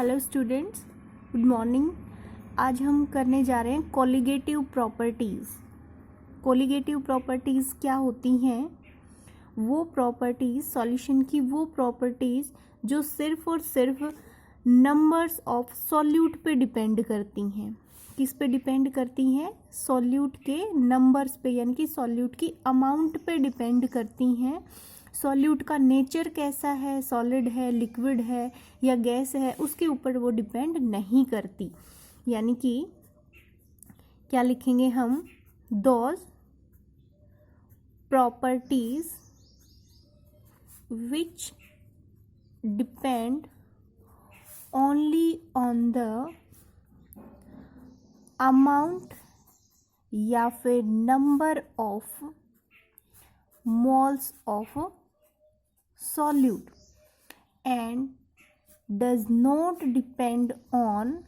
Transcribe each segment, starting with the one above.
Hello students, good morning. आज हम करने जा रहे हैं कोलिगेटिव प्रॉपर्टीज़। कोलिगेटिव प्रॉपर्टीज़ क्या होती हैं? वो प्रॉपर्टीज़, सॉल्यूशन की वो प्रॉपर्टीज़ जो सिर्फ और सिर्फ नंबर्स ऑफ सॉल्यूट पे डिपेंड करती हैं। किस पे डिपेंड करती हैं? सॉल्यूट के नंबर्स पे, यानी कि सॉल्यूट की अमाउंट पे डिपेंड करती हैं। सॉल्यूट का नेचर कैसा है, सॉलिड है, लिक्विड है या गैस है, उसके ऊपर वो डिपेंड नहीं करती। यानी कि क्या लिखेंगे हम? Those properties which depend only on the amount या फिर number of moles of solute and does not depend on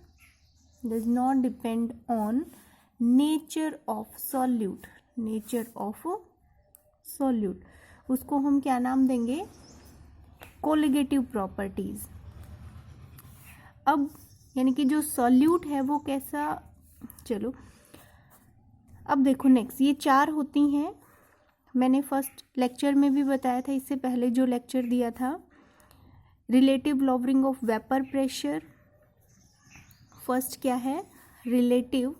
nature of solute। उसको हम क्या नाम देंगे? Colligative properties. अब यानी कि जो सॉल्यूट है वो कैसा, चलो अब देखो नेक्स्ट, ये चार होती हैं। मैंने फर्स्ट लेक्चर में भी बताया था, इससे पहले जो लेक्चर दिया था, relative lowering of vapour pressure. First क्या है? Relative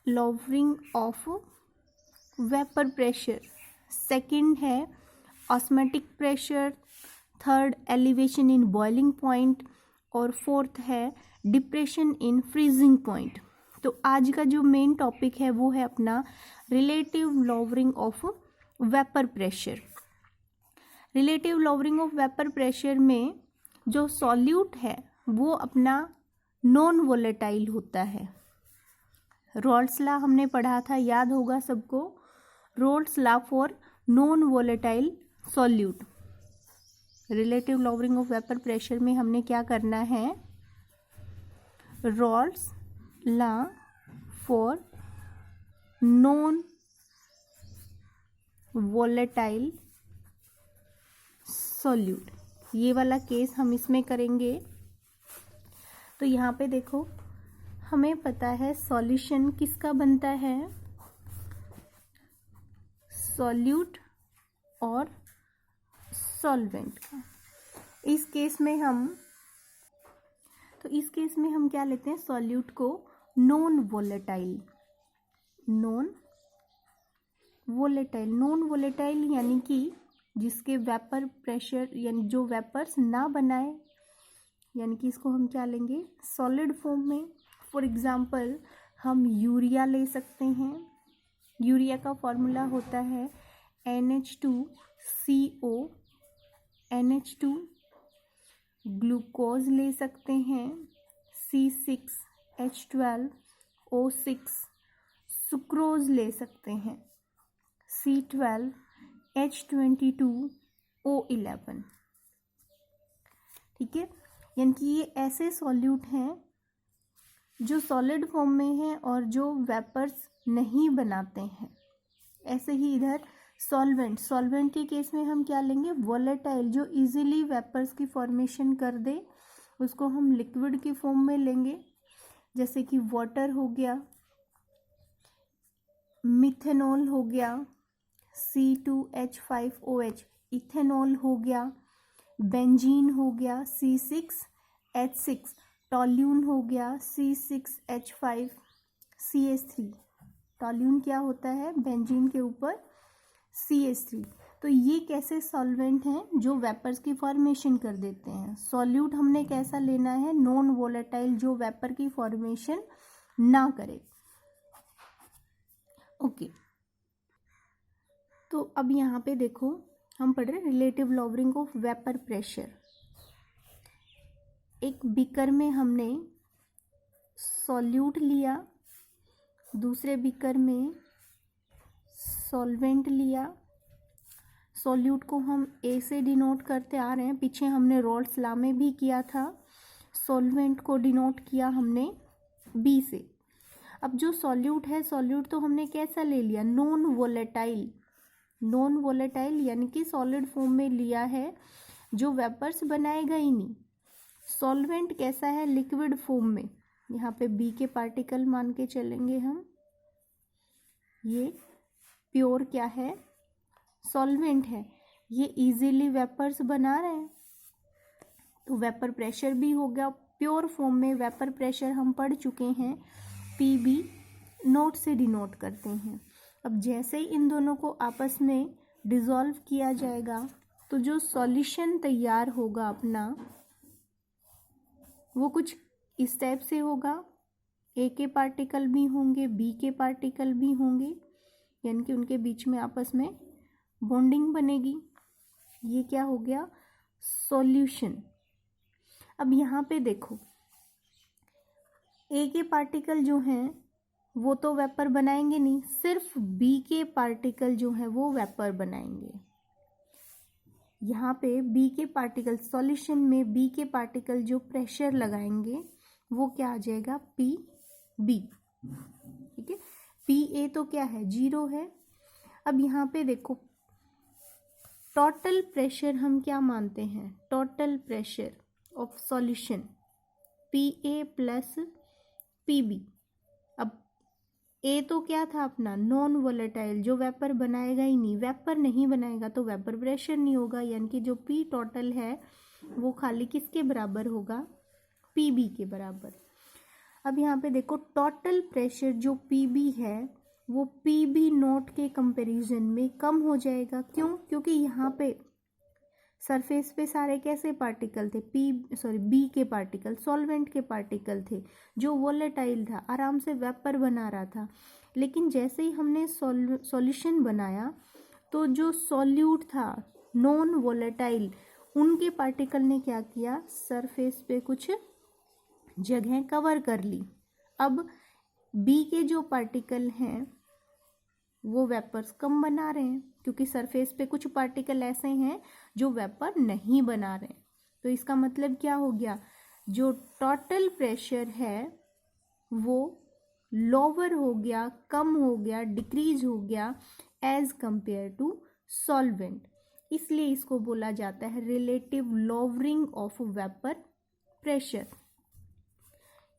lowering of vapour pressure. Second है osmotic pressure. Third elevation in boiling point. और फोर्थ है डिप्रेशन इन फ्रीजिंग पॉइंट। तो आज का जो मेन टॉपिक है वो है अपना relative lowering of vapour pressure. Relative lowering of vapour pressure में जो सॉल्यूट है वो अपना नॉन वोलेटाइल होता है। रॉल्स लॉ हमने पढ़ा था, याद होगा सबको, Rawls law for non volatile solute. Relative lowering of vapour pressure में हमने क्या करना है? Rawls law for non volatile solute, ये वाला केस हम इसमें करेंगे। तो यहाँ पे देखो, हमें पता है सॉल्यूशन किसका बनता है? सॉल्यूट और सॉल्वेंट का। इस केस में हम क्या लेते हैं? सॉल्यूट को नॉन वोलेटाइल यानी कि जिसके वेपर प्रेशर, यानी जो वेपर्स ना बनाए, यानी कि इसको हम क्या लेंगे? सॉलिड फॉर्म में। फॉर एग्जांपल हम यूरिया ले सकते हैं। यूरिया का फॉर्मूला होता है NH2CO, NH2। ग्लूकोज ले सकते हैं C6H12O6। सुक्रोज ले सकते हैं C12H22O11। ठीक है, यानी कि ये ऐसे सॉल्यूट हैं जो सॉलिड फॉर्म में हैं और जो वेपर्स नहीं बनाते हैं। ऐसे ही इधर सॉल्वेंट के केस में हम क्या लेंगे? वोलेटाइल, जो इजीली वेपर्स की फॉर्मेशन कर दे, उसको हम लिक्विड की फॉर्म में लेंगे। जैसे कि वाटर हो गया, मिथेनॉल हो गया C2H5OH, इथेनॉल हो गया, बेंजीन हो गया C6H6, टॉल्यून हो गया C6H5CH3। टॉल्यून क्या होता है? बेंजीन के ऊपर CH3। तो ये कैसे सॉल्वेंट हैं? जो वेपर्स की फॉर्मेशन कर देते हैं। सॉल्यूट हमने कैसा लेना है? नॉन वोलेटाइल, जो वेपर की फॉर्मेशन ना करे। ओके, तो अब यहाँ पे देखो, हम पढ़ रहे relative lowering of vapour pressure. एक बीकर में हमने सॉल्यूट लिया, दूसरे बीकर में सॉल्वेंट लिया। सॉल्यूट को हम A से डिनोट करते आ रहे हैं, पीछे हमने रॉल्स लॉ में भी किया था। सॉल्वेंट को डिनोट किया हमने B से। अब जो सॉल्यूट है, सॉल्यूट तो हमने कैसा ले लिया? नॉन वोलेटाइल यानी कि सॉलिड फॉर्म में लिया है, जो वेपर्स बनाएगा ही नहीं। सॉल्वेंट कैसा है, लिक्विड फॉर्म में, यहाँ पे बी के पार्टिकल मान के चलेंगे हम, ये प्योर क्या है, सॉल्वेंट है, ये इजीली वेपर्स बना रहे हैं, तो वेपर प्रेशर भी हो गया। प्योर फॉर्म में वेपर प्रेशर हम पढ़ चुके हैं, पीबी नोट से डिनोट करते हैं। अब जैसे ही इन दोनों को आपस में डिसॉल्व किया जाएगा तो जो सॉल्यूशन तैयार होगा अपना, वो कुछ इस टाइप से होगा, ए के पार्टिकल भी होंगे, बी के पार्टिकल भी होंगे, यानी कि उनके बीच में आपस में बॉन्डिंग बनेगी। ये क्या हो गया, सॉल्यूशन। अब यहाँ पे देखो, ए के पार्टिकल जो हैं वो तो वेपर बनाएंगे नहीं, सिर्फ बी के पार्टिकल जो हैं वो वेपर बनाएंगे। यहाँ पे बी के पार्टिकल, सॉल्यूशन में बी के पार्टिकल जो प्रेशर लगाएंगे वो क्या आ जाएगा, पी बी। ठीक है, पी ए तो क्या है, 0 है। अब यहाँ पे देखो, टोटल प्रेशर हम क्या मानते हैं, total pressure of solution p a plus p b. अब ए तो क्या था अपना, नॉन वोलेटाइल, जो वेपर बनाएगा ही नहीं, वेपर नहीं बनाएगा तो वेपर प्रेशर नहीं होगा, यानी कि जो पी टोटल है वो खाली किसके बराबर होगा, पी बी के बराबर। अब यहाँ पे देखो, टोटल प्रेशर जो पी बी है वो पी बी नोट के कंपैरिजन में कम हो जाएगा। क्यों, क्योंकि यहाँ पे सरफेस पे सारे कैसे पार्टिकल थे, बी के पार्टिकल, सॉल्वेंट के पार्टिकल थे, जो वोलेटाइल था, आराम से वेपर बना रहा था। लेकिन जैसे ही हमने सॉल्यूशन बनाया तो जो सॉल्यूट था नॉन वोलेटाइल, उनके पार्टिकल ने क्या किया, सरफेस पे कुछ जगह कवर कर ली। अब बी के जो पार्टिकल हैं वो वेपर्स कम बना रहे हैं, क्योंकि सरफेस पे कुछ पार्टिकल ऐसे हैं जो वेपर नहीं बना रहे। तो इसका मतलब क्या हो गया, जो टोटल प्रेशर है वो लोअर हो गया, कम हो गया, डिक्रीज हो गया एज कंपेयर टू सॉल्वेंट। इसलिए इसको बोला जाता है relative lowering of vapour pressure,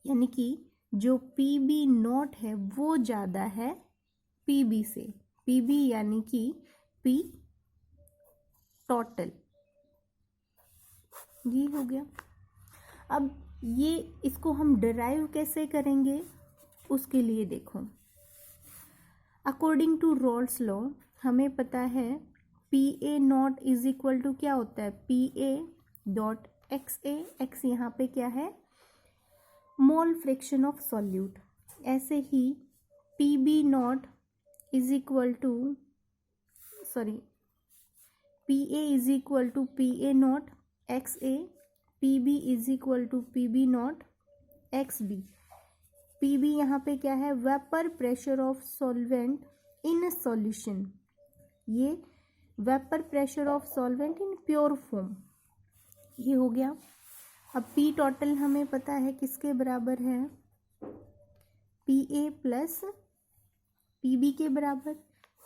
यानी कि जो पी बी नॉट है वो ज़्यादा है पी बी से, पी बी यानी कि पी टोटल। ये हो गया। अब ये इसको हम डिराइव कैसे करेंगे, उसके लिए देखो, अकॉर्डिंग टू रॉल्स लॉ हमें पता है P A not is equal to क्या होता है, P A dot X A, X यहाँ पे क्या है, मोल फ्रैक्शन ऑफ सॉल्यूट। ऐसे ही P B not is equal to P A is equal to P A not X A, P B is equal to P B not x B. P B यहाँ पे क्या है, vapour pressure of solvent in solution, ये vapour pressure of solvent in pure form, ये हो गया। अब P total हमें पता है किसके बराबर है, P a plus p b के बराबर।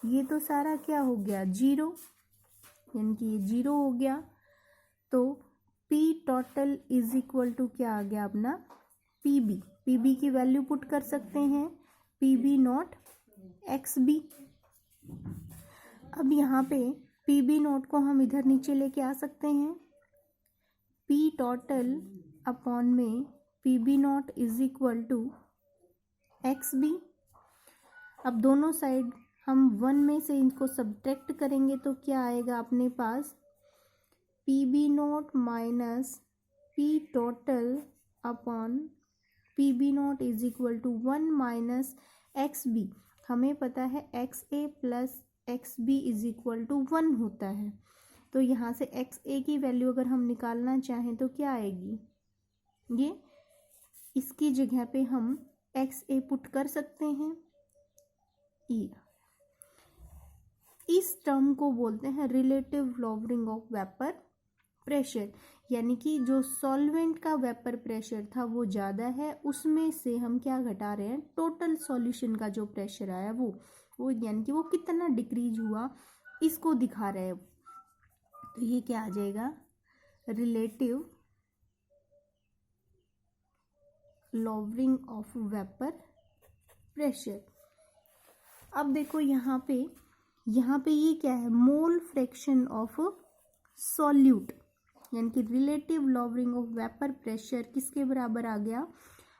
ये तो सारा क्या हो गया, 0, यानी कि ये 0 हो गया। तो p total is equal to क्या आ गया अपना, पी बी। पी बी की वैल्यू पुट कर सकते हैं, p B not x b. अब यहाँ पे पी बी नॉट को हम इधर नीचे लेके आ सकते हैं, पी टोटल अपॉन में p B not is equal to x b. अब दोनों साइड हम 1 में से इनको सब्ट्रैक्ट करेंगे तो क्या आएगा अपने पास, P B not minus P total upon P B not is equal to 1 minus X B. हमें पता है X A plus X B is equal to 1 होता है, तो यहाँ से एक्स ए की वैल्यू अगर हम निकालना चाहें तो क्या आएगी, ये इसकी जगह पे हम एक्स ए पुट कर सकते हैं। इस टर्म को बोलते हैं relative lowering of vapour pressure, यानी कि जो सॉल्वेंट का वेपर प्रेशर था वो ज़्यादा है, उसमें से हम क्या घटा रहे हैं, टोटल सॉल्यूशन का जो प्रेशर आया वो यानी कि वो कितना डिक्रीज हुआ इसको दिखा रहे हैं। तो ये क्या आ जाएगा, relative lowering of vapour pressure. अब देखो यहाँ पे ये क्या है, मोल फ्रैक्शन ऑफ सॉल्यूट, यानी कि relative lowering of vapour pressure किसके बराबर आ गया,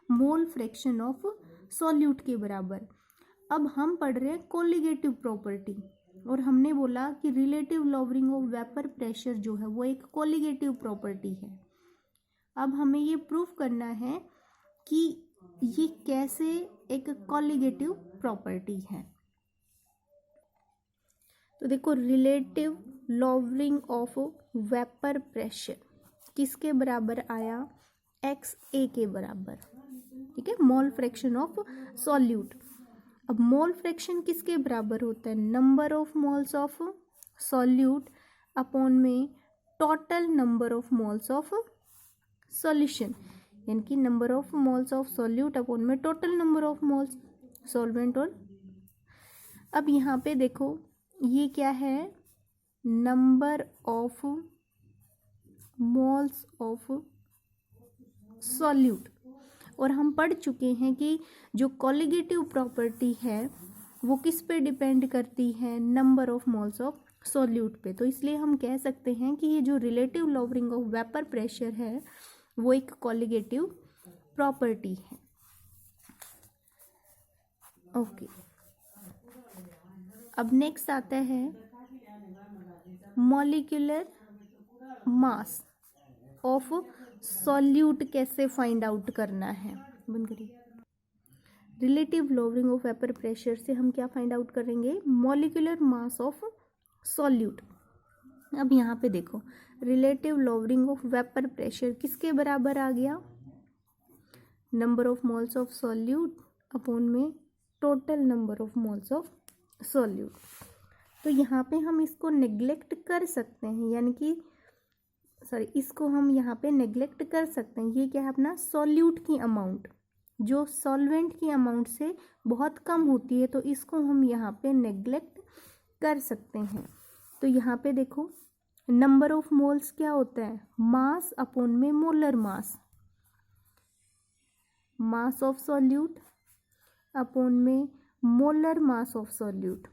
मोल फ्रैक्शन ऑफ सॉल्यूट के बराबर। अब हम पढ़ रहे हैं कोलिगेटिव प्रॉपर्टी, और हमने बोला कि relative lowering of vapour pressure जो है वो एक कोलिगेटिव प्रॉपर्टी है। अब हमें ये प्रूफ करना है कि ये कैसे एक कोलिगेटिव प्रॉपर्टी है। तो देखो, relative lowering of vapour pressure किसके बराबर आया, एक्स ए के बराबर, ठीक है, मोल फ्रैक्शन ऑफ सॉल्यूट। अब मोल फ्रैक्शन किसके बराबर होता है, number of moles of solute upon में total number of moles of solution, यानी कि number of moles of solute upon में total number of moles solvent. और अब यहाँ पे देखो ये क्या है, number of moles of solute. और हम पढ़ चुके हैं कि जो कोलिगेटिव प्रॉपर्टी है वो किस पे डिपेंड करती है, number of moles of solute पे। तो इसलिए हम कह सकते हैं कि ये जो relative lowering of vapour pressure है वो एक कोलिगेटिव प्रॉपर्टी है। ओके, अब नेक्स्ट आता है मॉलिक्यूलर मास ऑफ सॉल्यूट कैसे फाइंड आउट करना है। बंद करिए। Relative lowering of vapour pressure से हम क्या फाइंड आउट करेंगे, मॉलिक्यूलर मास ऑफ सॉल्यूट। अब यहाँ पे देखो, relative lowering of vapour pressure किसके बराबर आ गया, number of moles of solute upon में total number of moles of solute. तो यहाँ पे हम इसको नेग्लेक्ट कर सकते हैं, यानी कि इसको हम यहाँ पे नेग्लेक्ट कर सकते हैं। ये क्या है, अपना सॉल्यूट की अमाउंट जो सॉल्वेंट की अमाउंट से बहुत कम होती है, तो इसको हम यहाँ पे नेग्लेक्ट कर सकते हैं। तो यहाँ पे देखो, नंबर ऑफ मोल्स क्या होता है, मास अपॉन में molar mass, mass of solute upon में molar mass of solute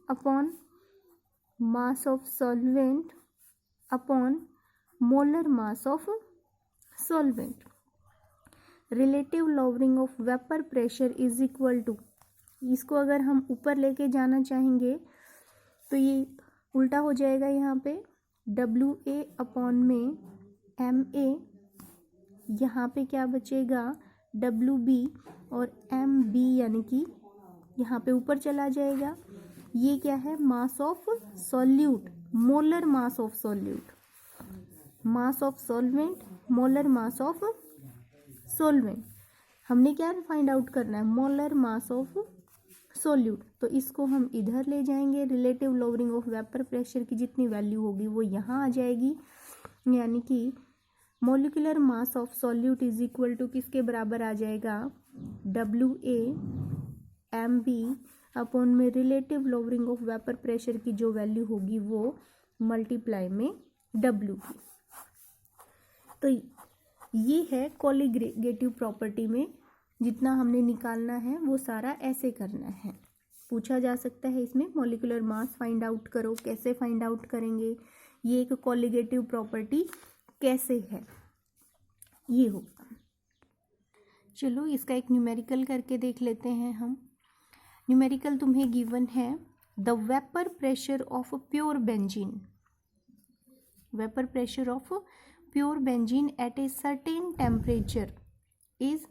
upon mass of solvent upon molar mass of solvent. Relative lowering of vapour pressure is equal to, इसको अगर हम ऊपर लेके जाना चाहेंगे तो ये उल्टा हो जाएगा, यहाँ पे डब्ल्यू ए अपॉन में एम ए, यहाँ पे क्या बचेगा डब्ल्यू बी, और एम बी यानी कि यहाँ पे ऊपर चला जाएगा। ये क्या है, mass of solute, molar mass of solute, mass of solvent, molar mass of solvent. हमने क्या फाइंड आउट करना है, मोलर मास ऑफ सॉल्यूट। तो इसको हम इधर ले जाएंगे, relative lowering of vapour pressure की जितनी वैल्यू होगी वो यहाँ आ जाएगी, यानी कि molecular mass of solute is equal to किसके बराबर आ जाएगा, W A M B upon में relative lowering of vapour pressure की जो वैल्यू होगी वो मल्टीप्लाई में डब्ल्यू की। तो ये है कोलिगेटिव प्रॉपर्टी में जितना हमने निकालना है वो सारा ऐसे करना है। पूछा जा सकता है इसमें मॉलिक्यूलर मास फाइंड आउट करो, कैसे फाइंड आउट करेंगे, ये एक कोलिगेटिव प्रॉपर्टी कैसे है, ये होगा। चलो इसका एक न्यूमेरिकल करके देख लेते हैं हम। न्यूमेरिकल तुम्हें गिवन है, the vapour pressure of pure benzene, vapour pressure of pure benzene at a certain temperature is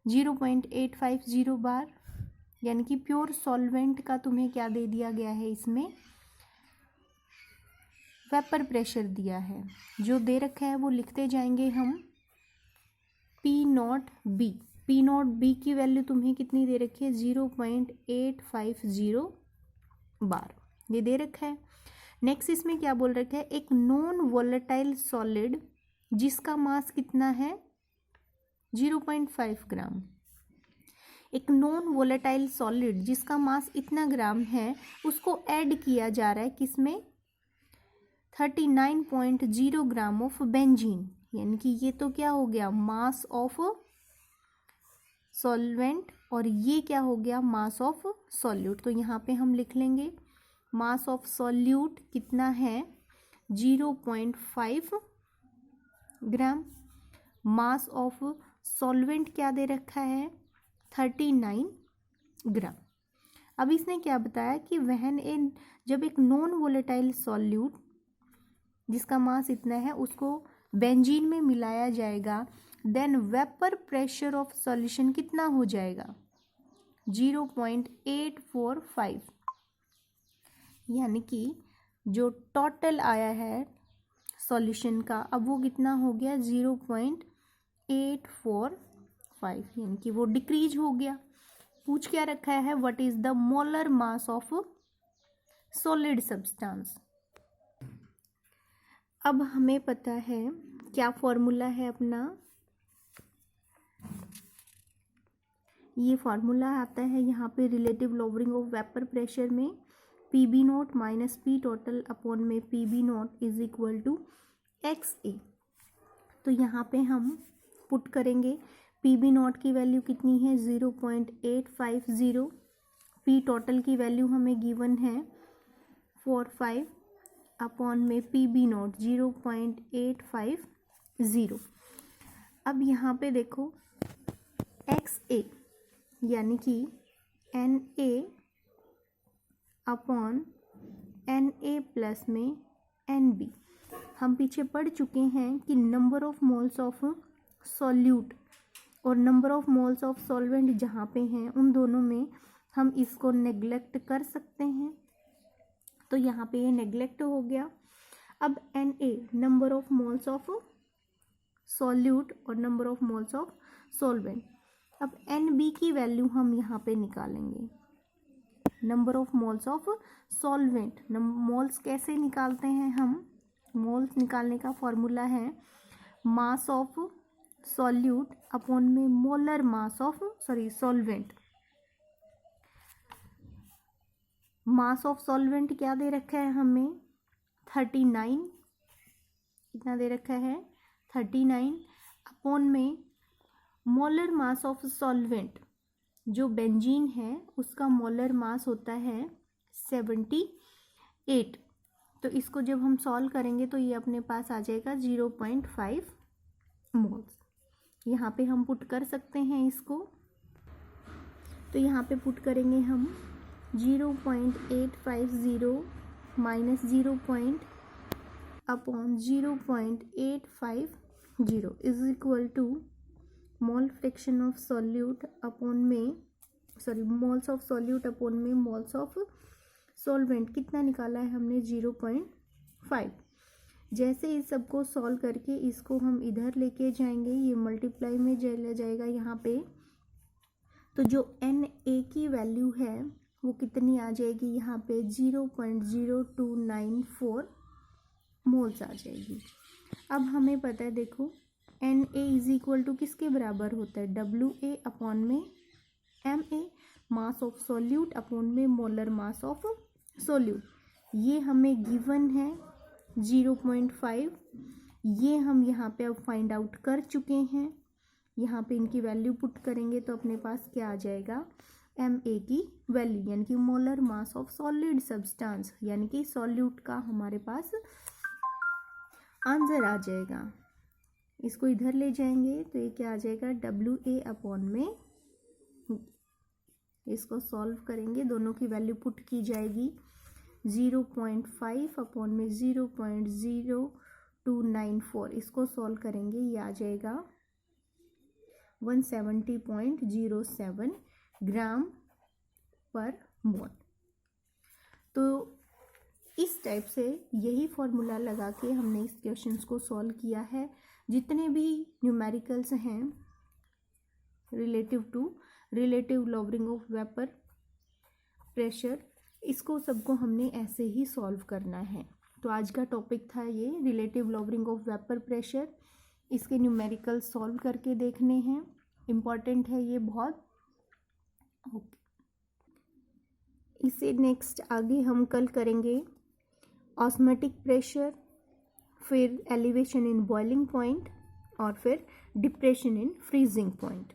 0.850 bar, यानी कि प्योर सॉल्वेंट का तुम्हें क्या दे दिया गया है, इसमें वेपर प्रेशर दिया है। जो दे रखा है वो लिखते जाएंगे हम, P not be, P not be की वैल्यू तुम्हें कितनी दे रखी है, 0.850 बार, ये दे रखा है। नेक्स्ट इसमें क्या बोल रखा है, एक नॉन वोलेटाइल सॉलिड जिसका मास कितना है 0.5 ग्राम, एक नॉन वोलेटाइल सॉलिड जिसका मास इतना ग्राम है उसको ऐड किया जा रहा है किसमें, 39.0 ग्राम ऑफ बेंजीन, यानी कि ये तो क्या हो गया, मास ऑफ सॉल्वेंट और ये क्या हो गया मास ऑफ सॉल्यूट। तो यहाँ पे हम लिख लेंगे मास ऑफ सॉल्यूट कितना है 0.5 ग्राम। मास ऑफ सॉल्वेंट क्या दे रखा है 39 ग्राम। अब इसने क्या बताया कि वहन जब एक नॉन वोलेटाइल सॉल्यूट जिसका मास इतना है उसको बेंजीन में मिलाया जाएगा, then vapour pressure of solution कितना हो जाएगा 0.845, यानी कि जो टोटल आया है सॉल्यूशन का अब वो कितना हो गया 0.845, यानी कि वो डिक्रीज हो गया। पूछ क्या रखा है what is the molar mass of solid substance. अब हमें पता है क्या फॉर्मूला है अपना, ये फॉर्मूला आता है यहाँ पे relative lowering of vapour pressure में PB not minus P total upon में PB not is equal to XA। तो यहाँ पे हम पुट करेंगे PB नॉट की वैल्यू कितनी है 0.850, P टोटल की वैल्यू हमें गिवन है 45 अपॉन में PB नॉट 0.850। अब यहाँ पे देखो XA यानी कि Na अपॉन Na प्लस में Nb। हम पीछे पढ़ चुके हैं कि number of moles of solute और number of moles of solvent जहाँ पे हैं उन दोनों में हम इसको नेग्लेक्ट कर सकते हैं, तो यहाँ पे ये नेग्लेक्ट हो गया। अब Na number of moles of solute और number of moles of solvent. अब Nb की वैल्यू हम यहाँ पे निकालेंगे, number of moles of solvent. Moles कैसे निकालते हैं हम, मोल्स निकालने का फॉर्मूला है मास ऑफ सॉल्यूट अपॉन में molar mass of solvent. Mass of solvent क्या दे रखा है हमें 39, कितना दे रखा है 39 अपॉन में मोलर मास ऑफ सॉल्वेंट जो बेंजीन है उसका मोलर मास होता है 78। तो इसको जब हम सॉल्व करेंगे तो ये अपने पास आ जाएगा 0.5 मोल्स। यहाँ पे हम पुट कर सकते हैं इसको, तो यहाँ पे पुट करेंगे हम 0.850 minus 0.850 is equal to mole fraction of solute upon में मोल्स ऑफ सॉल्यूट अपॉन में मोल्स ऑफ सॉल्वेंट। कितना निकाला है हमने 0.5। जैसे इस सबको सॉल्व करके इसको हम इधर लेके जाएंगे, ये मल्टीप्लाई में चला जाएगा यहाँ पे, तो जो Na की वैल्यू है वो कितनी आ जाएगी यहाँ पे 0.0294 मोल्स आ जाएगी। अब हमें पता है देखो Na इज इक्वल टू किसके बराबर होता है WA अपॉन में Ma, mass of solute upon में मोलर मास ऑफ सॉल्यूट। ये हमें गिवन है 0.5, ये हम यहाँ पे अब फाइंड आउट कर चुके हैं। यहाँ पे इनकी वैल्यू पुट करेंगे तो अपने पास क्या आ जाएगा Ma की वैल्यू, यानी कि molar mass of solid substance, यानी कि सॉल्यूट का हमारे पास आंसर आ जाएगा। इसको इधर ले जाएंगे तो ये क्या आ जाएगा WA अपॉन में, इसको सॉल्व करेंगे दोनों की वैल्यू पुट की जाएगी 0.5 अपॉन में 0.0294, इसको सॉल्व करेंगे ये आ जाएगा 170.07 ग्राम पर मोल। तो इस टाइप से यही फॉर्मूला लगा के हमने इस क्वेश्चंस को सॉल्व किया है। जितने भी न्यूमेरिकल्स हैं relative lowering of vapour pressure, इसको सबको हमने ऐसे ही सॉल्व करना है। तो आज का टॉपिक था ये relative lowering of vapour pressure. इसके न्यूमेरिकल सॉल्व करके देखने हैं, इम्पॉर्टेंट है ये बहुत। ओके, इससे नेक्स्ट आगे हम कल करेंगे ऑस्मोटिक प्रेशर, फिर एलिवेशन इन बॉइलिंग पॉइंट और फिर डिप्रेशन इन फ्रीजिंग पॉइंट।